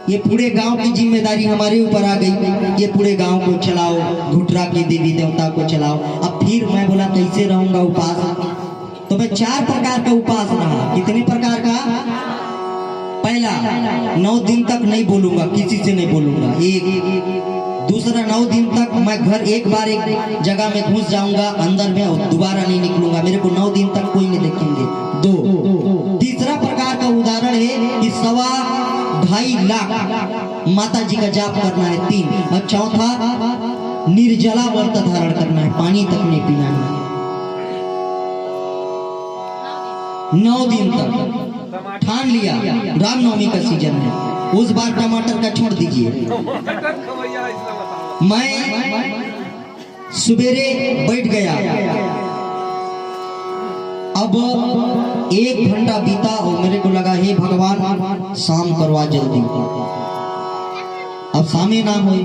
ये पूरे गांव की जिम्मेदारी हमारे ऊपर आ गई। ये पूरे गांव को चलाओ, घुटरा के देवी देवता को चलाओ। अब फिर मैं बोला कैसे रहूंगा उपास, तो मैं 4 प्रकार का उपास रहा। कितने प्रकार का? पहला, 9 दिन तक नहीं बोलूंगा, किसी से नहीं बोलूंगा, एक। दूसरा, 9 दिन तक मैं घर एक बार एक जगह में घुस जाऊंगा अंदर में और दोबारा नहीं निकलूंगा, मेरे को 9 दिन तक कोई नहीं देखेंगे, 2। तीसरा प्रकार का उदाहरण है कि 2.5 लाख माता जी का जाप करना है, 3। और चौथा, निर्जला व्रत धारण करना है, पानी तक नहीं पीना है 9 दिन तक। ठान लिया, रामनवमी का सीजन है, उस बार टमाटर का छोड़ दीजिए। मैं सवेरे बैठ गया, अब 1 घंटा बीता और मेरे को लगा हे भगवान शाम करवा जल्दी। अब शामे ना होए,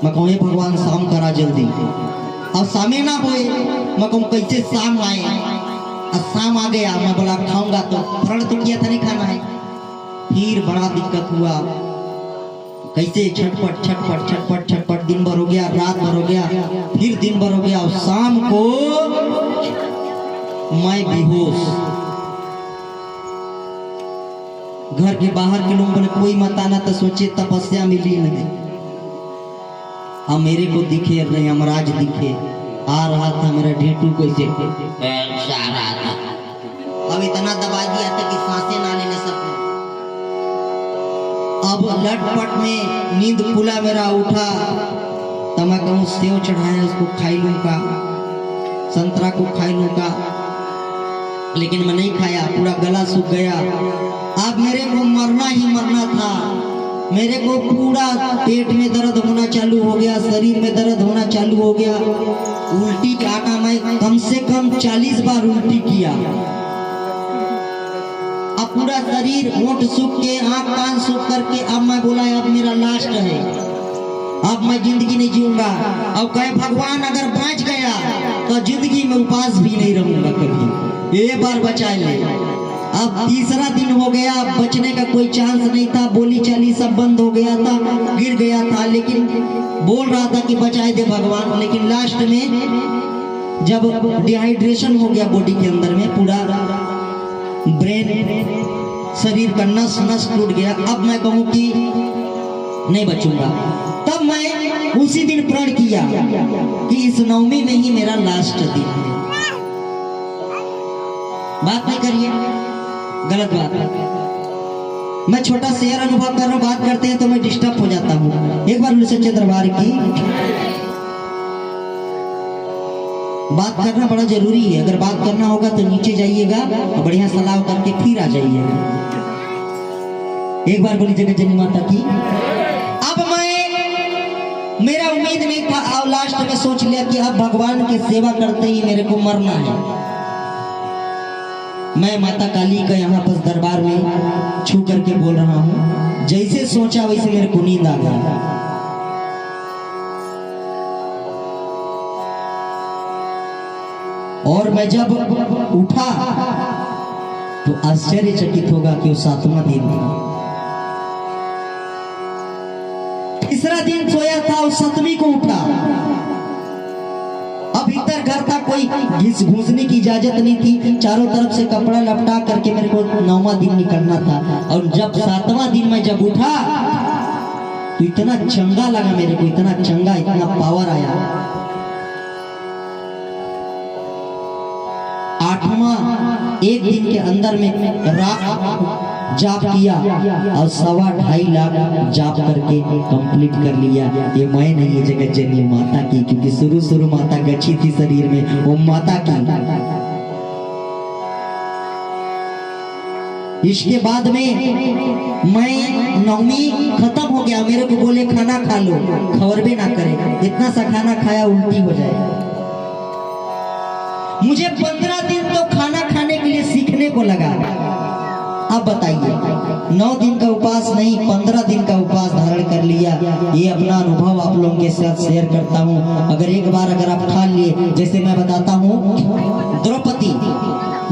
मैं कहूँ हे भगवान शाम करा जल्दी। अब शामे ना होए, मैं कहूँ कैसे शाम आए। अब शाम आ गया, मैं बोला खाऊंगा, तो प्रण तो किया था नहीं खाना है। फिर बड़ा दिक्कत हुआ, कैसे छटपट छटपट छटपट छटपट दिन भर हो गया, रात भर हो गया, फिर दिन भर हो गया और शाम को मैं बेहोश। घर के बाहर के लोग बोले कोई मत आना, तो सोचे तपस्या मिली नहीं। अब मेरे को दिखे नहीं, यमराज दिखे, आ रहा था मेरा ढेटू कैसे आ रहा था। अब इतना दबा दिया था कि सांसें ना लेने सके। अब लटपट में नींद खुला मेरा, उठा तो मैं कहूँ सेव चढ़ाया उसको खाई लूंगा, संतरा को खाई लूंगा, लेकिन मैं नहीं खाया, पूरा गला सूख गया। अब मेरे को मरना ही मरना था। मेरे को पूरा पेट में दर्द होना चालू हो गया, शरीर में दर्द होना चालू हो गया। उल्टी का मैं कम से कम 40 बार उल्टी किया। अब पूरा शरीर होंठ सूख के, आंख कान सूख करके अब मैं बोला अब मेरा लास्ट है, अब मैं जिंदगी नहीं जीऊंगा। अब कहे भगवान अगर बच गया तो जिंदगी में उपास भी नहीं रहूंगा कभी, एक बार बचा ले। अब तीसरा दिन हो गया, बचने का कोई चांस नहीं था, बोली चाली सब बंद हो गया था, गिर गया था, लेकिन बोल रहा था कि बचाए दे भगवान। लेकिन लास्ट में जब डिहाइड्रेशन हो गया बॉडी के अंदर में, पूरा ब्रेन शरीर का नस नस टूट गया, अब मैं कहूँ कि नहीं बचूंगा। तब मैं उसी दिन प्रण किया कि इस नवमी में ही मेरा लास्ट दिन है। बात नहीं करिए, गलत बात है। मैं छोटा शेयर अनुभव कर रहा हूँ, बात करते हैं तो मैं डिस्टर्ब हो जाता हूँ। एक बार सच्चे दरबार की बात करना बड़ा जरूरी है। अगर बात करना होगा तो नीचे जाइएगा और बढ़िया सलाह करके फिर आ जाइएगा। एक बार बोली जगत जननी माता की। अब मेरा उम्मीद नहीं था, और लास्ट में सोच लिया कि अब भगवान की सेवा करते ही मेरे को मरना है। मैं माता काली का यहाँ पर दरबार में छू करके बोल रहा हूँ, जैसे सोचा वैसे मेरे को नींद आ गया। और मैं जब उठा तो आश्चर्यचकित होगा कि वो 7वां दिन था। तीसरा दिन सोया था और 7वीं को उठा। अब भीतर घर था, कोई घुसने की इजाजत नहीं थी, चारों तरफ से कपड़ा लपटा करके मेरे को 9वां दिन निकलना था। और जब 7वां दिन मैं जब उठा तो इतना चंगा लगा मेरे को, इतना चंगा, इतना पावर आया। 8वां एक दिन के अंदर में रात जाप किया और 2.5 लाख जाप करके कंप्लीट कर लिया। ये मैं नहीं, ये जगत जननी माता की, क्योंकि शुरू माता गच्छी थी शरीर में, वो माता की। इसके बाद में मैं नवमी खत्म हो गया, मेरे को बोले खाना खा लो, खबर भी ना करे, इतना सा खाना खाया उल्टी हो जाए। मुझे 15 दिन तो खाना खाने के लिए सीखने को लगा। अब बताइए, 9 दिन का उपवास नहीं, 15 दिन का उपवास धारण कर लिया। ये अपना अनुभव आप लोगों के साथ शेयर करता हूँ। अगर एक बार अगर आप खा लिए, जैसे मैं बताता हूँ, द्रौपदी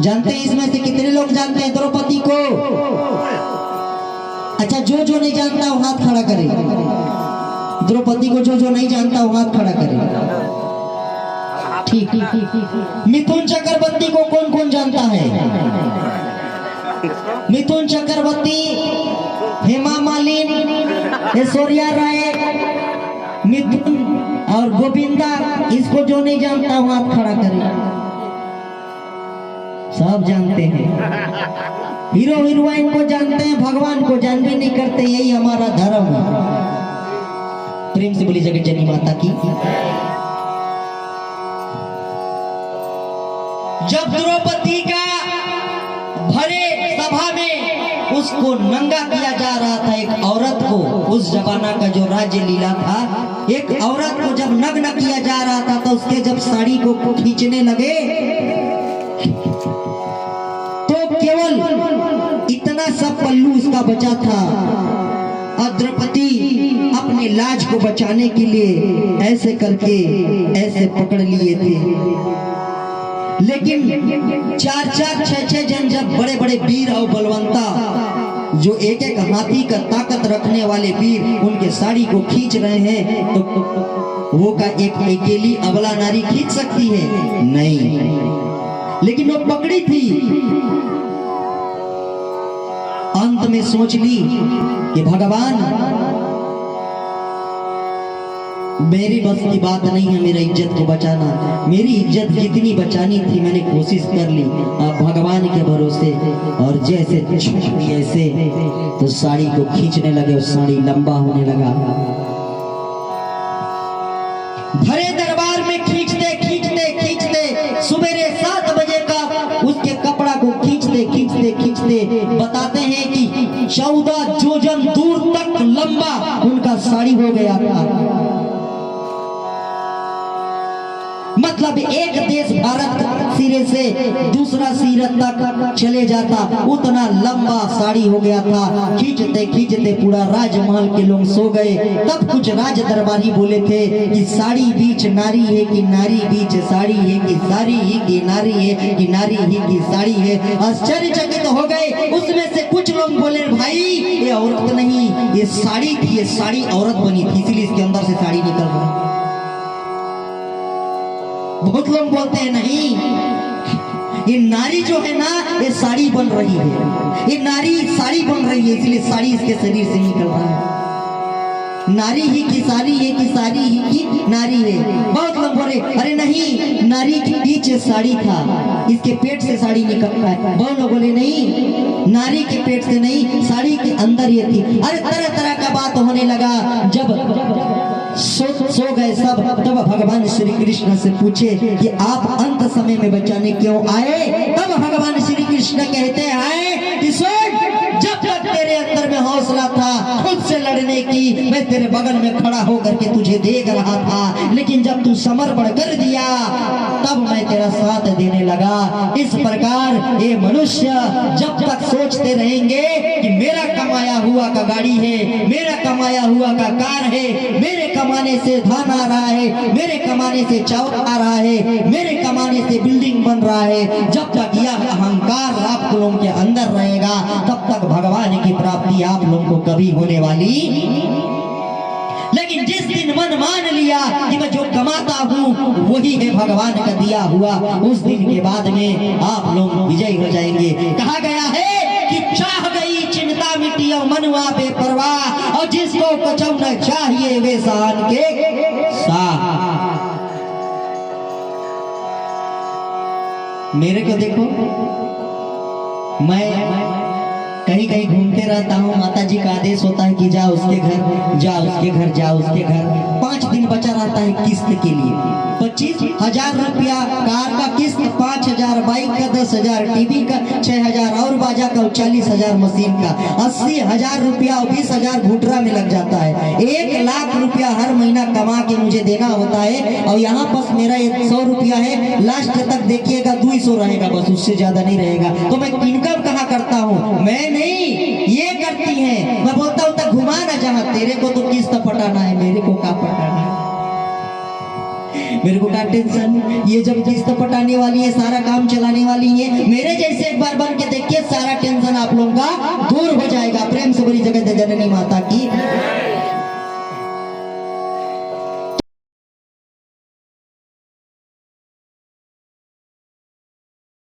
जानते हैं, इसमें से कितने लोग जानते हैं द्रौपदी को? अच्छा, अच्छा, जो जो नहीं जानता वो हाथ खड़ा करे। द्रौपदी को जो जो नहीं जानता वो हाथ खड़ा करे। ठीक। मिथुन चक्रवर्ती को कौन कौन जानता है? मिथुन चक्रवर्ती, हेमा मालिनी, ऐश्वर्या राय, मिथुन और गोविंदा, इसको जो नहीं जानता वो हाथ खड़ा करे। सब जानते हैं। हीरो हीरोइन को जानते हैं, भगवान को जान भी नहीं करते। यही हमारा धर्म है। प्रेम से बोली जगत जननी माता की। जब द्रौपदी का भरे सभा में उसको नंगा किया जा रहा था, एक औरत को, उस जमाना का जो राज्य लीला था, एक औरत को जब नग्न किया जा रहा था तो उसके जब साड़ी को खींचने लगे तो केवल इतना सा पल्लू उसका बचा था। और द्रौपदी अपने लाज को बचाने के लिए ऐसे करके ऐसे पकड़ लिए थे। लेकिन 4-4, 6-6 जन जब बड़े बड़े वीर और बलवंता, जो एक एक हाथी का ताकत रखने वाले वीर उनके साड़ी को खींच रहे हैं, तो वो का एक अकेली अबला नारी खींच सकती है? नहीं। लेकिन वो पकड़ी थी। अंत में सोच ली कि भगवान, मेरी बस की बात नहीं है मेरी इज्जत को बचाना। मेरी इज्जत जितनी बचानी थी मैंने कोशिश कर ली। अब भगवान के भरोसे, और जैसे छुपी ऐसे तो साड़ी को खींचने लगे और साड़ी लंबा होने लगा। भरे दरबार में खींचते खींचते खींचते सुबेरे 7 बजे का उसके कपड़ा को खींचते खींचते खींचते बताते हैं कि 14 जोजन दूर तक लंबा उनका साड़ी हो गया था। मतलब एक देश भारत सिरे से दूसरा सिरे तक चले जाता, उतना लंबा साड़ी हो गया था। खींचते खींचते पूरा राजमहल के लोग सो गए। तब कुछ राज दरबारी बोले थे कि साड़ी बीच नारी है कि नारी बीच साड़ी है, कि साड़ी ही की नारी है कि नारी ही की साड़ी है। आश्चर्यचकित हो गए। उसमें से कुछ लोग बोले भाई ये औरत नहीं, ये साड़ी थी, ये साड़ी औरत बनी थी, इसलिए इसके अंदर से साड़ी निकल रही। बहुत लोग बोलते हैं नहीं, ये नारी जो है ना ये साड़ी बन रही है, ये नारी साड़ी बन रही है, इसलिए साड़ी इसके शरीर से निकल रहा है। नारी ही की साड़ी है कि साड़ी ही की नारी है। बहुत लोग बोले अरे नहीं, नारी के पीछे साड़ी था, इसके पेट से साड़ी निकलता है। बहुत लोग बोले नहीं, नारी के पेट से नहीं, साड़ी के अंदर ये थी। अरे तरह तरह का बात होने लगा। जब सो गए सब, तब भगवान श्री कृष्ण से पूछे कि आप अंत समय में बचाने क्यों आए? तब भगवान श्री कृष्ण कहते हैं कि सुन, जब तक तेरे अंदर में हौसला था खुद से लड़ने की, मैं तेरे बगल में खड़ा होकर के तुझे देख रहा था, लेकिन जब तू समर्पण कर दिया तब मैं तेरा साथ देने लगा। इस प्रकार ये मनुष्य जब तक सोचते रहेंगे कि मेरा कमाया हुआ का गाड़ी है, मेरा कमाया हुआ का कार है, मेरे कमाने से धान आ रहा है, मेरे कमाने से चावल आ रहा है, मेरे कमाने से बिल्डिंग बन रहा है, जब तक यह अहंकार आप लोगों के अंदर रहेगा तब तक भगवान की प्राप्ति आप लोगों को कभी होने वाली। लेकिन जिस दिन मन मान लिया कि मैं जो कमाता हूँ वही है भगवान का दिया हुआ, उस दिन के बाद में आप लोग विजयी हो जाएंगे। कहा गया है कि चाह गई चिंता मिटी और मनुआ बेपरवाह, और जिसको कछौ न चाहिए वे शान के साथ। मेरे को देखो, मैं कहीं कहीं घूमते रहता हूँ, माता जी का आदेश होता है कि जा उसके घर, जा उसके घर, जा उसके घर। 5 दिन बचा रहता है किस्त के लिए। 25,000 रुपया कार का किस्त, 5,000 बाइक का, 10,000 टीवी का, 6,000 और बाजा का, 40,000 मशीन का, 80,000 रुपया और 20,000 भुटरा में लग जाता है। 1 लाख रुपया हर महीना कमा के मुझे देना होता है। और यहाँ पास मेरा 100 रुपया है, लास्ट तक देखिएगा 200 रहेगा, बस उससे ज्यादा नहीं रहेगा। तो मैं इनकम कहाँ करता हूँ? मैं नहीं, ये करती है। मैं बोलता हूँ तक घुमा ना, जहाँ तेरे को तो किस्त पटाना है, मेरे को क्या पटाना है। मेरे को क्या टेंशन, ये जब किस्त पटाने वाली है, सारा काम चलाने वाली है, मेरे जैसे एक बार बन के देखिए, सारा टेंशन आप लोगों का दूर हो जाएगा। प्रेम से बड़ी जगत जननी माता की